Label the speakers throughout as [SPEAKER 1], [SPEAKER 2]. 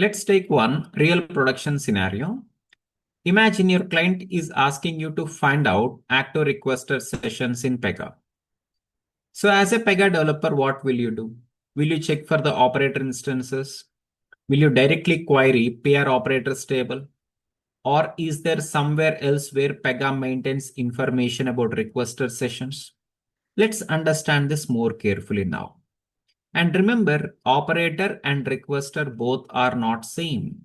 [SPEAKER 1] Let's take one real production scenario. Imagine your client is asking you to find out active requester sessions in Pega. So as a Pega developer, what will you do? Will you check for the operator instances? Will you directly query PR operators table? Or is there somewhere else where Pega maintains information about requester sessions? Let's understand this more carefully now. And remember, operator and requester both are not same.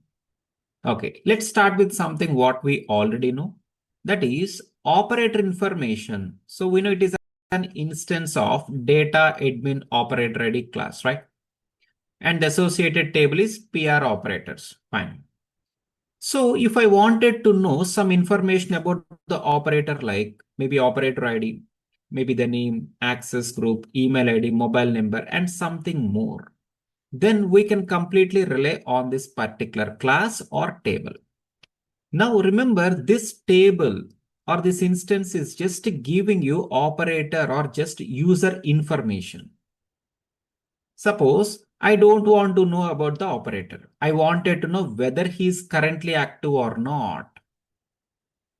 [SPEAKER 1] Okay, let's start with something what we already know. That is operator information. So we know it is an instance of data admin operator ID class, right? And the associated table is PR operators. Fine. So if I wanted to know some information about the operator, like maybe operator ID, maybe the name, access group, email ID, mobile number, and something more, then we can completely rely on this particular class or table. Now remember, this table or this instance is just giving you operator or just user information. Suppose I don't want to know about the operator. I wanted to know whether he is currently active or not.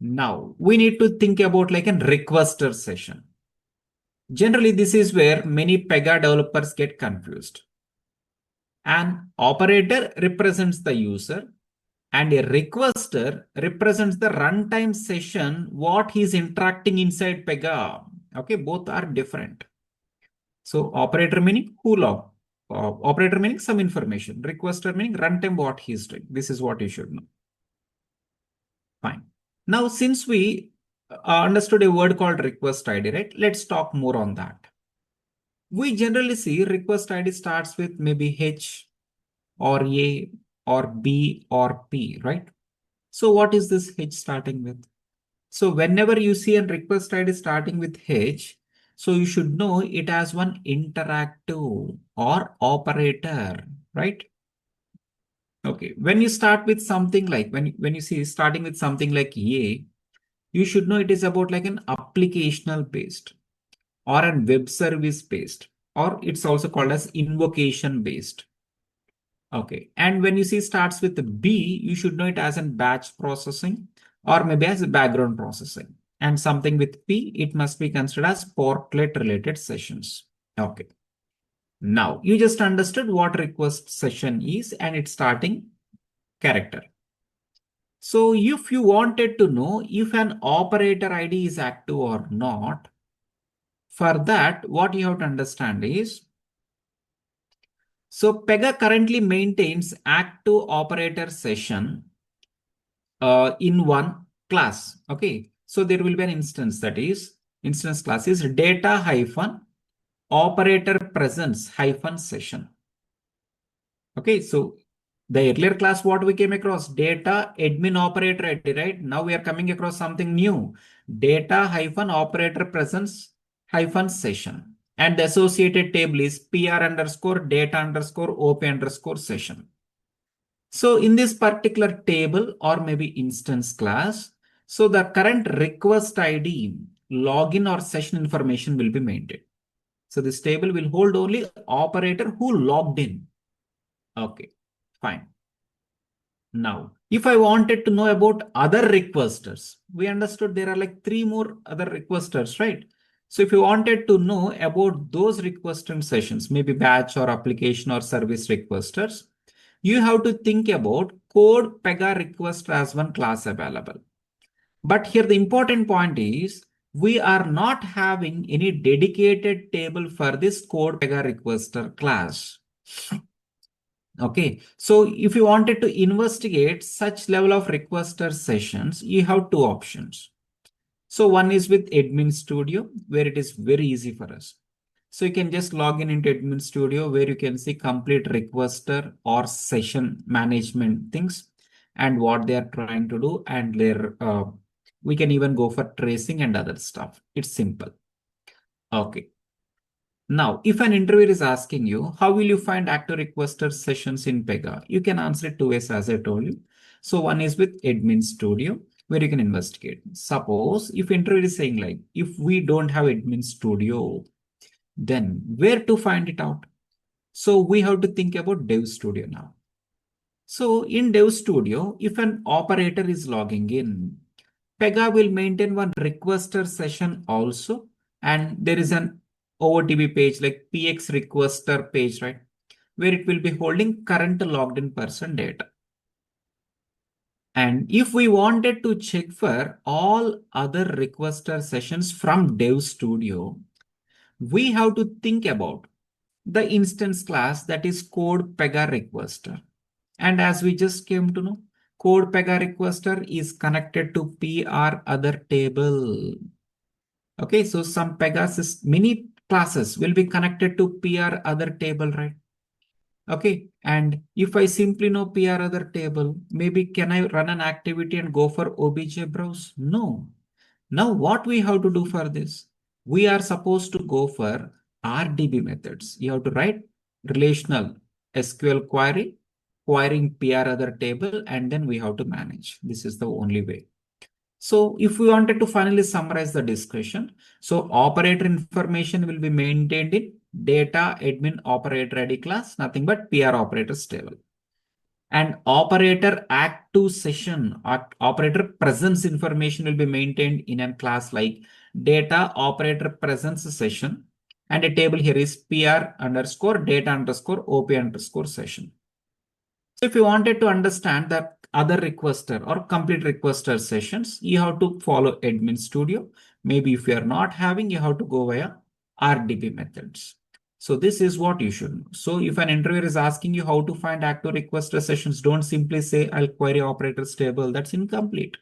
[SPEAKER 1] Now we need to think about like a requester session. Generally, this is where many Pega developers get confused. An operator represents the user and a requester represents the runtime session, what he's interacting inside Pega. Okay, both are different. So operator meaning who log. Operator meaning some information. Requester meaning runtime what he's doing. This is what you should know. Fine. Now, since we understood a word called request ID, right? Let's talk more on that. We generally see request ID starts with maybe H or A or B or P, right? So what is this H starting with? So whenever you see a request ID starting with H, so you should know it has one interactive or operator, right? Okay, when you start with something like, when you see starting with something like A, you should know it is about like an applicational based or a web service based, or it's also called as invocation based. Okay, and when you see starts with the B, you should know it as in batch processing or maybe as a background processing. And something with P, it must be considered as portlet related sessions. Okay. Now you just understood what request session is and its starting character. So if you wanted to know if an operator ID is active or not, for that, what you have to understand is, so Pega currently maintains active operator session in one class. Okay, so there will be an instance, that is instance class is Data-operator-presence-Session. Okay, so the earlier class what we came across, data admin operator ID, right? Now we are coming across something new, Data-operator-presence-Session, and the associated table is PR_data_op_session. So in this particular table or maybe instance class, so the current request ID, login or session information will be maintained. So this table will hold only operator who logged in. Okay, fine. Now, if I wanted to know about other requesters, we understood there are like 3 more other requesters, right? So if you wanted to know about those requester sessions, maybe batch or application or service requesters, you have to think about Code-Pega-Requestor as one class available. But here the important point is we are not having any dedicated table for this Code-Pega-Requestor class. Okay, so if you wanted to investigate such level of requester sessions, you have 2 options. So one is with Admin Studio, where it is very easy for us. So you can just log in into Admin Studio, where you can see complete requester or session management things and what they are trying to do, and their we can even go for tracing and other stuff. It's simple. Okay. Now, if an interviewer is asking you, how will you find active requester sessions in Pega? You can answer it 2 ways, as I told you. So one is with Admin Studio, where you can investigate. Suppose if interviewer is saying like, if we don't have Admin Studio, then where to find it out? So we have to think about Dev Studio now. So in Dev Studio, if an operator is logging in, Pega will maintain one requester session also. And there is an OOTB page like PX requester page, right? Where it will be holding current logged in person data. And if we wanted to check for all other requester sessions from Dev Studio, we have to think about the instance class that is Code-Pega-Requestor. And as we just came to know, Code-Pega-Requestor is connected to PR other table. Okay, so some Pegasus mini classes will be connected to PR other table, right? Okay, and if I simply know PR other table, maybe can I run an activity and go for OBJ browse? No. Now what we have to do for this? We are supposed to go for RDB methods. You have to write relational SQL query, querying PR other table, and then we have to manage. This is the only way. So if we wanted to finally summarize the discussion, so operator information will be maintained in data admin operator ID class, nothing but PR operators table. And operator active session or operator presence information will be maintained in a class like data operator presence session. And a table here is PR underscore data underscore OP underscore session. So if you wanted to understand the other requester or complete requester sessions, you have to follow admin studio. Maybe if you are not having, you have to go via RDB methods. So this is what you should know. So if an interviewer is asking you how to find active requester sessions, don't simply say I'll query operators table. That's incomplete.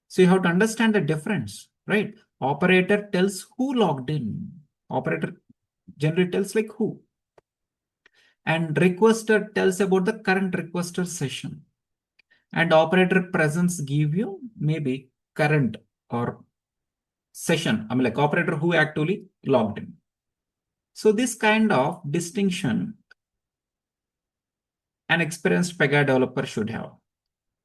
[SPEAKER 1] So you have to understand the difference, right? Operator tells who logged in. Operator generally tells like who. And requester tells about the current requester session. And operator presence give you maybe current or session. I mean like operator who actually logged in. So this kind of distinction an experienced Pega developer should have,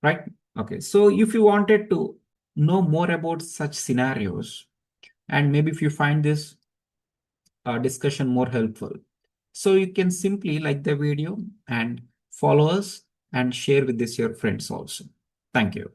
[SPEAKER 1] right? Okay, so if you wanted to know more about such scenarios, and maybe if you find this discussion more helpful, so you can simply like the video and follow us and share with this your friends also. Thank you.